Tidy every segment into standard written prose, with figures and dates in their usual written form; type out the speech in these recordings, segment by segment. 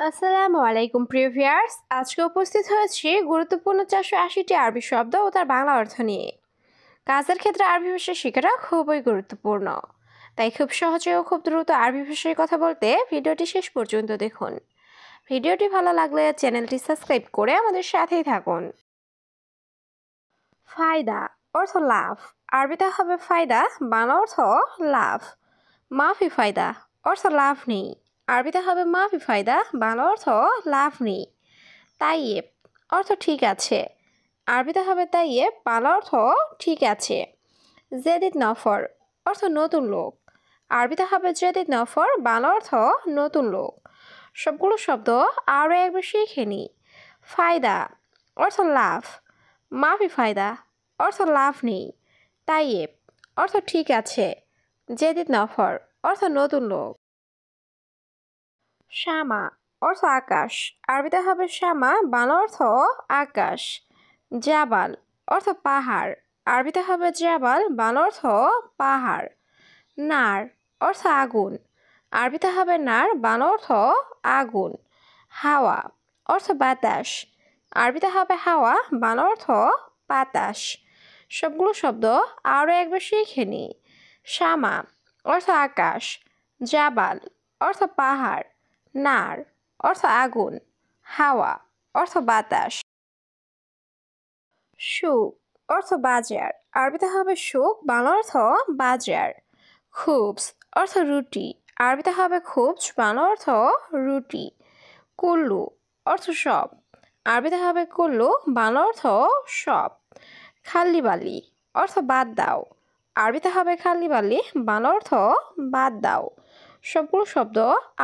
আসসালামু আলাইকুম প্রিয় ভিউয়ার্স, আজকে উপস্থিত হয়েছি গুরুত্বপূর্ণ 480টি আরবি শব্দ ও তার বাংলা অর্থ নিয়ে। কাজের ক্ষেত্রে আরবি ভাষা শেখাটা খুবই গুরুত্বপূর্ণ, তাই খুব সহজে ও খুব দ্রুত আরবি ভাষায় কথা বলতে ভিডিওটি শেষ পর্যন্ত দেখুন। ভিডিওটি ভালো লাগলে চ্যানেলটি সাবস্ক্রাইব করে আমাদের সাথেই থাকুন। ফায়দা অর্থ লাভ, আরবিতে হবে ফায়দা, বাংলা অর্থ লাভ। মাফি ফায়দা অর্থ লাভ নেই, আরবিতে হবে মাফি ফায়দা, বাংলা অর্থ লাভ নেই। তাইয়েব অর্থ ঠিক আছে, আরবিতে হবে তাইয়েব, বাংলা অর্থ ঠিক আছে। জেদিদ নফর অর্থ নতুন লোক, আরবিতে হবে জেদিদ নফর, বাংলা অর্থ নতুন লোক। সবগুলো শব্দ আরও একবার শিখে নিই। ফায়দা অর্থ লাভ, মাফি ফায়দা অর্থ লাভ নেই, তাইয়েব অর্থ ঠিক আছে, জেদিদ নফর অর্থ নতুন লোক। শামা অর্থ আকাশ, আরবিতে হবে শামা, বাংলা অর্থ আকাশ। জাবাল অর্থ পাহাড়, আরবিতে হবে জাবাল, বাংলা অর্থ পাহাড়। নার অর্থ আগুন, আরবিতে হবে নার, বাংলা অর্থ আগুন। হাওয়া অর্থ বাতাস, আরবিতে হবে হাওয়া, বাংলা অর্থ বাতাস। সবগুলো শব্দ আরও একবার শিখে নিই। শামা অর্থ আকাশ, জাবাল অর্থ পাহাড়, নার অর্থ আগুন, হাওয়া অর্থ বাতাস। সুক অর্থ বাজার, আরবিতে হবে সুক, বাংলা অর্থ বাজার। খুবস অর্থ রুটি, আরবিতে হবে খুবস, বাংলা অর্থ রুটি। কুল্লু অর্থ সব, আরবিতে হবে কুল্লু, বাংলা অর্থ সব। খাল্লি বালি অর্থ বাদ দাও, আরবিতে হবে খাল্লি বালি, বাংলা অর্থ বাদ দাও। সবগুলো শব্দ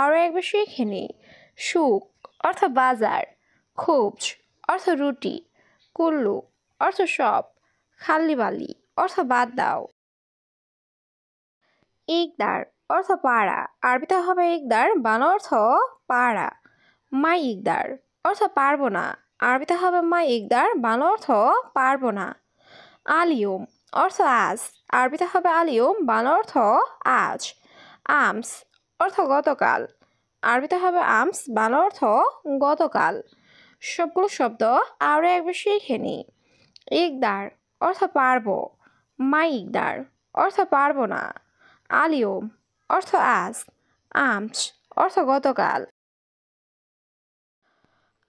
আরও একবার শিখে নিই। সুক অর্থ বাজার, খুবস অর্থ রুটি, কুল্লু অর্থ সব, খাল্লি বালি অর্থ বাদ দাও। ইকদার অর্থ পাড়া, আরবিতে হবে ইকদার, বাংলা অর্থ পাড়া। মাই ইকদার অর্থ পারবো না, আরবিতে হবে মাই ইকদার, বাংলা অর্থ পারবো না। আলিয়ম অর্থ আজ, আরবিতে হবে আলিয়ম, বাংলা অর্থ আজ। আমস অর্থ গতকাল, আরবিতে হবে আমস, বাংলা অর্থ গতকাল। সবগুলো শব্দ আরও একবার শিখে নিই। ইকদার অর্থ পারবো, মাই ইকদার অর্থ পারবো না, আলিয়ম অর্থ আজ, আমস অর্থ গতকাল।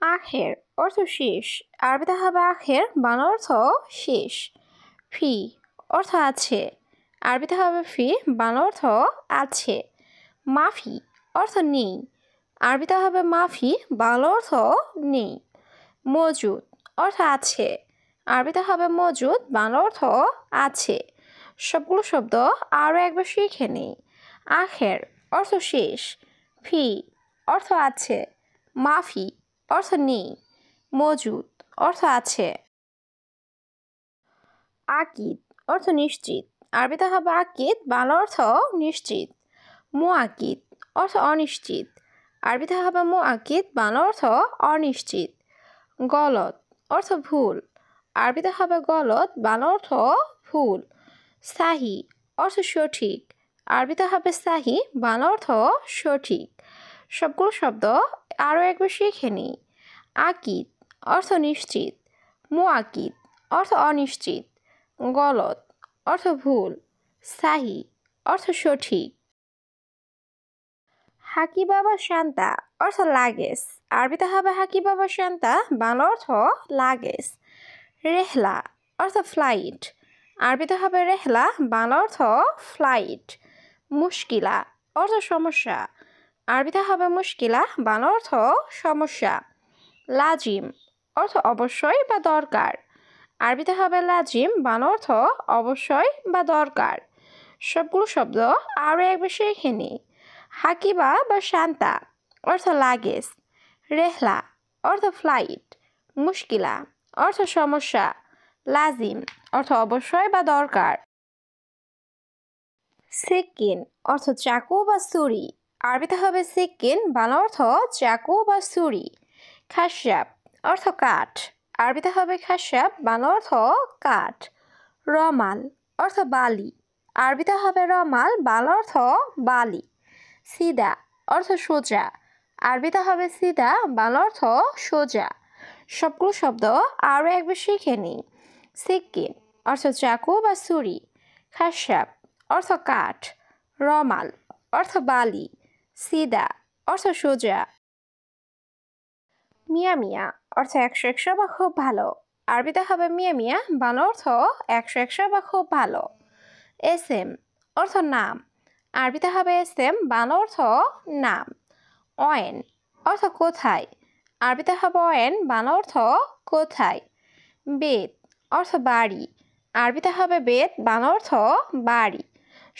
আখের অর্থ শেষ, আরবিতে হবে আখের, বাংলা অর্থ শেষ। ফি অর্থ আছে, আরবিতে হবে ফি, বাংলা অর্থ আছে। মাফি অর্থ নেই, আরবিতে হবে মাফি, বাংলা অর্থ নেই। মজুদ অর্থ আছে, আরবিতে হবে মজুদ, বাংলা অর্থ আছে। সবগুলো শব্দ আরও একবার শিখে নিই। আখের অর্থ শেষ, ফি অর্থ আছে, মাফি অর্থ নেই, মজুদ অর্থ আছে। আকিদ অর্থ নিশ্চিত, আরবিতে হবে আকিদ, বাংলা অর্থ নিশ্চিত। মুআকিদ অর্থ অনিশ্চিত, আরবিতে হবে মুআকিদ, বাংলা অর্থ অনিশ্চিত। গলত অর্থ ভুল, আরবিতে হবে গলত, বাংলা অর্থ ভুল। সাহি অর্থ সঠিক, আরবিতে হবে সাহি, বাংলা অর্থ সঠিক। সবগুলো শব্দ আরও একবার শিখে নিই। আকিদ অর্থ নিশ্চিত, মুআকিদ অর্থ অনিশ্চিত, গলত অর্থ ভুল, সাহি অর্থ সঠিক। হাকি বাবা শান্তা অর্থ লাগেজ, আরবিতে হবে হাকি বাবা শান্তা, বাংলা অর্থ লাগেজ। রেহলা অর্থ ফ্লাইট, আরবিতে হবে রেহলা, বাংলা অর্থ ফ্লাইট। মুশকিলা অর্থ সমস্যা, আরবিতে হবে মুশকিলা, বাংলা অর্থ সমস্যা। লাজিম অর্থ অবশ্যই বা দরকার, আরবিতে হবে লাজিম, বাংলা অর্থ অবশ্যই বা দরকার। সবগুলো শব্দ আরও একবার শিখে নিই। হাকিবা বা শান্তা অর্থ লাগেজ, রেহলা অর্থ ফ্লাইট, মুশকিলা অর্থ সমস্যা, লাজিম অর্থ অবশ্যই বা দরকার। সিকিন অর্থ চাকু বা ছুরি, আরবিতে হবে সিকিন, বাংলা অর্থ চাকু বা ছুরি। খাসাব অর্থ কাঠ, আরবিতে হবে খাসাব, বাংলা অর্থ কাঠ। রমাল অর্থ বালি, আরবিতে হবে রমাল, বাংলা অর্থ বালি। সিদা অর্থ সোজা, আরবিতে হবে সিদা, বাংলা অর্থ সোজা। সবগুলো শব্দ আরও একবার শিখে নিই। সিক্কিন অর্থ চাকু বা ছুরি, খাসাব অর্থ কাঠ, রমাল অর্থ বালি, সিদা অর্থ সোজা। মিয়া মিয়া অর্থ 100 বা খুব ভালো। আরবিতে হবে মিয়া মিয়া, বাংলা অর্থ 100 বা খুব ভালো। এস এম অর্থ নাম। আরবিতে হবে এস এম, বাংলা অর্থ নাম। অয়েন অর্থ কোথায়। আরবিতে হবে অয়েন, বাংলা অর্থ কোথায়। বেত অর্থ বাড়ি। আরবিতে হবে বেত, বাংলা অর্থ বাড়ি।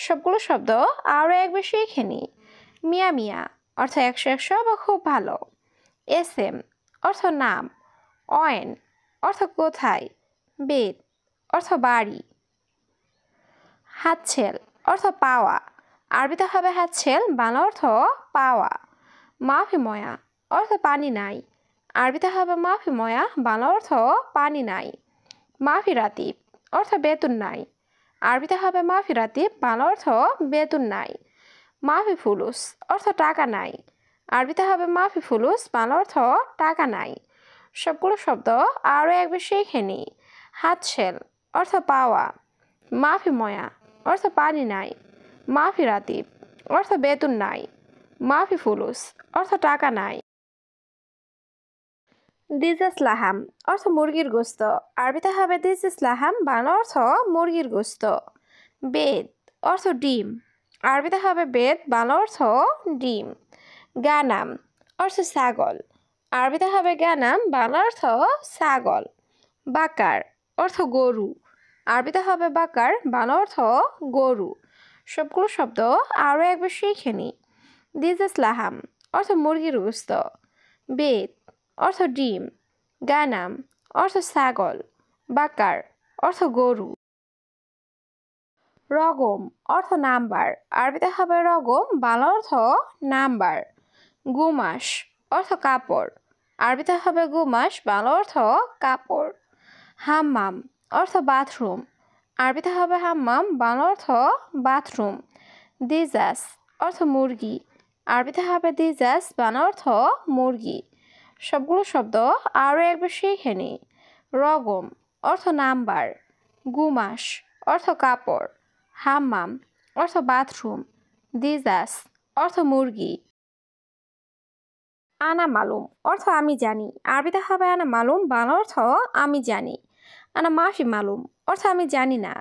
সবগুলো শব্দ আরও একবার শিখে নিই। মিয়া মিয়া অর্থ 100 বা খুব ভালো। এস এম অর্থ নাম। অয়েন অর্থ কোথায়। বেত অর্থ বাড়ি। হাতছেল অর্থ পাওয়া। আরবিতে হবে হাতছেল, বাংলা অর্থ পাওয়া। মাফি ময়া অর্থ পানি নাই। আরবিতে হবে মাফি ময়া, বাংলা অর্থ পানি নাই। মাফি রাতিব অর্থ বেতন নাই। আরবিতে হবে মাফি রাতিব, বাংলা অর্থ বেতন নাই। মাফি ফুলুস অর্থ টাকা নাই। আরবিতে হবে মাফি ফুলুস, বাংলা অর্থ টাকা নাই। সবগুলো শব্দ আরও একবার শিখে নিই। হাতছেল অর্থ পাওয়া। মাফি ময়া অর্থ পানি নাই। মাফি রাতিব অর্থ বেতন নাই। মাফি ফুলুস অর্থ টাকা নাই। দিজাস লাহাম অর্থ মুরগির গোস্ত। আরবিতে হবে দিজাস লাহাম, বাংলা অর্থ মুরগির গোস্ত। বেদ অর্থ ডিম। আরবিতে হবে বেদ, বাংলা অর্থ ডিম। গানাম অর্থ ছাগল। আরবিতে হবে গানাম, বাংলা অর্থ ছাগল। বাকার অর্থ গরু। আরবিতে হবে বাকার, বাংলা অর্থ গরু। সবগুলো শব্দ আরও একবার শিখে নিই। দিজাস লাহাম অর্থ মুরগির গোস্ত। বেদ অর্থ ডিম। গানাম অর্থ ছাগল। বাকার অর্থ গরু। রগম অর্থ নাম্বার। আরবিতে হবে রগম, বাংলা অর্থ নাম্বার। গুমাস অর্থ কাপড়। আরবিতে হবে গুমাস, বাংলা অর্থ কাপড়। হাম্মাম অর্থ বাথরুম। আরবিতে হবে হাম্মাম, বাংলা অর্থ বাথরুম। দিজাস অর্থ মুরগি। আরবিতে হবে দিজাস, বাংলা অর্থ মুরগি। সবগুলো শব্দ আরও একবার শিখে নিই। রগম অর্থ নাম্বার। গুমাস অর্থ কাপড়। হাম্মাম অর্থ বাথরুম। দিজাস অর্থ মুরগি। আনা মালুম অর্থ আমি জানি। আরবিতে হবে আনা মালুম, বাংলা অর্থ আমি জানি। আনা মাফি মালুম অর্থ আমি জানি না।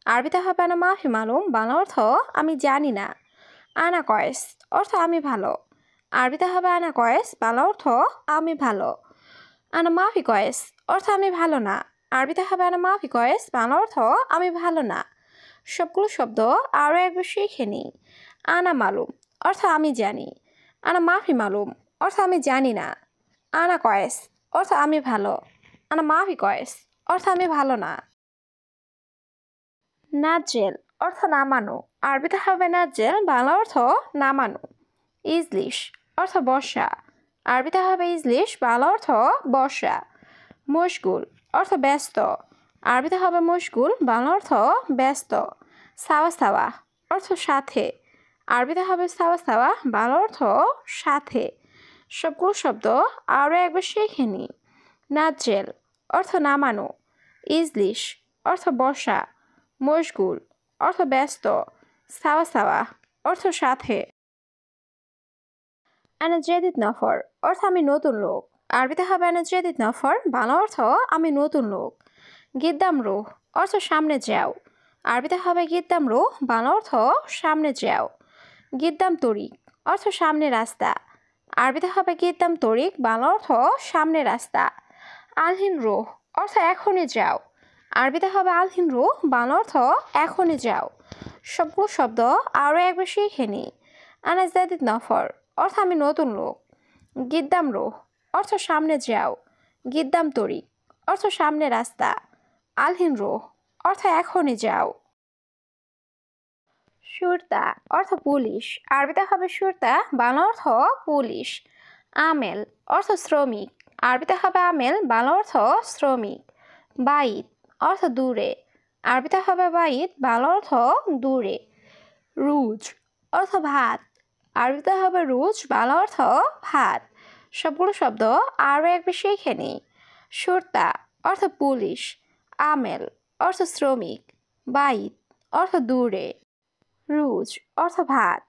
আরবিতে হবে আনা মাফি মালুম, বাংলা অর্থ আমি জানি না। আনা কয়েস অর্থ আমি ভালো। আরবিতে হবে আনা কয়েস, বাংলা অর্থ আমি ভালো। আনা মাফি কয়েস অর্থ আমি ভালো না। আরবিতে হবে আনা মাফি কয়েস, বাংলা অর্থ আমি ভালো না। সবগুলো শব্দ আরও একবার শিখে নিই। আনা মালুম অর্থ আমি জানি। আনা মাফি মালুম অর্থ আমি জানি না। আনা কয়েস অর্থ আমি ভালো। আনা মাফি কয়েস অর্থ আমি ভালো না। নাজেল অর্থ নামানো। আরবিতে হবে নাজেল, বাংলা অর্থ নামানো। ইজলিশ অর্থ বর্ষা। আরবিতে হবে ইজলিশ, বাংলা অর্থ বর্ষা। মশগুল অর্থ ব্যস্ত। আরবিতে হবে মশগুল, বাংলা অর্থ ব্যস্ত। সাওয়া সাওয়া অর্থ সাথে। আরবিতে হবে সাওয়া সাওয়া, বাংলা অর্থ সাথে। সবগুলো শব্দ আরও একবার শিখে নিই। নাজেল অর্থ নামানো। ইজলিশ অর্থ বর্ষা। মশগুল অর্থ ব্যস্ত। সাওয়া সাওয়া অর্থ সাথে। আনা জেদিদ নফর অর্থ আমি নতুন লোক। আরবিতে হবে আনা জেদিদ নফর, বাংলা অর্থ আমি নতুন লোক। গিদ্দাম রুহ অর্থ সামনে যাও। আরবিতে হবে গিদ্দাম রুহ, বাংলা অর্থ সামনে যাও। গিদ্দাম তরিক অর্থ সামনে রাস্তা। আরবিতে হবে গিদ্দাম তরিক, বাংলা অর্থ সামনে রাস্তা। আলহিন রুহ অর্থ এখনই যাও। আরবিতে হবে আলহিন রুহ, বাংলা অর্থ এখনই যাও। সবগুলো শব্দ আরও একবার শিখে নিই। আনা জেদিদ নফর অর্থ আমি নতুন লোক। গিদ্দাম রুহ অর্থ সামনে যাও। গিদ্দাম তরিক অর্থ সামনে রাস্তা। আলহিন রুহ অর্থ এখনই যাও। সুরতা অর্থ পুলিশ। আরবিতে হবে সুরতা, বাংলা অর্থ পুলিশ। আমেল অর্থ শ্রমিক। আরবিতে হবে আমেল, বাংলা অর্থ শ্রমিক। বাইত অর্থ দূরে। আরবিতে হবে বাইত, বাংলা অর্থ দূরে। রুজ অর্থ ভাত। আরবিতে হবে রুজ, বাংলা অর্থ ভাত। সবগুলো শব্দ আরও একবার শিখে নিই। সুরতা অর্থ পুলিশ, আমেল অর্থ শ্রমিক, বাইত অর্থ দূরে, রুজ অর্থ ভাত।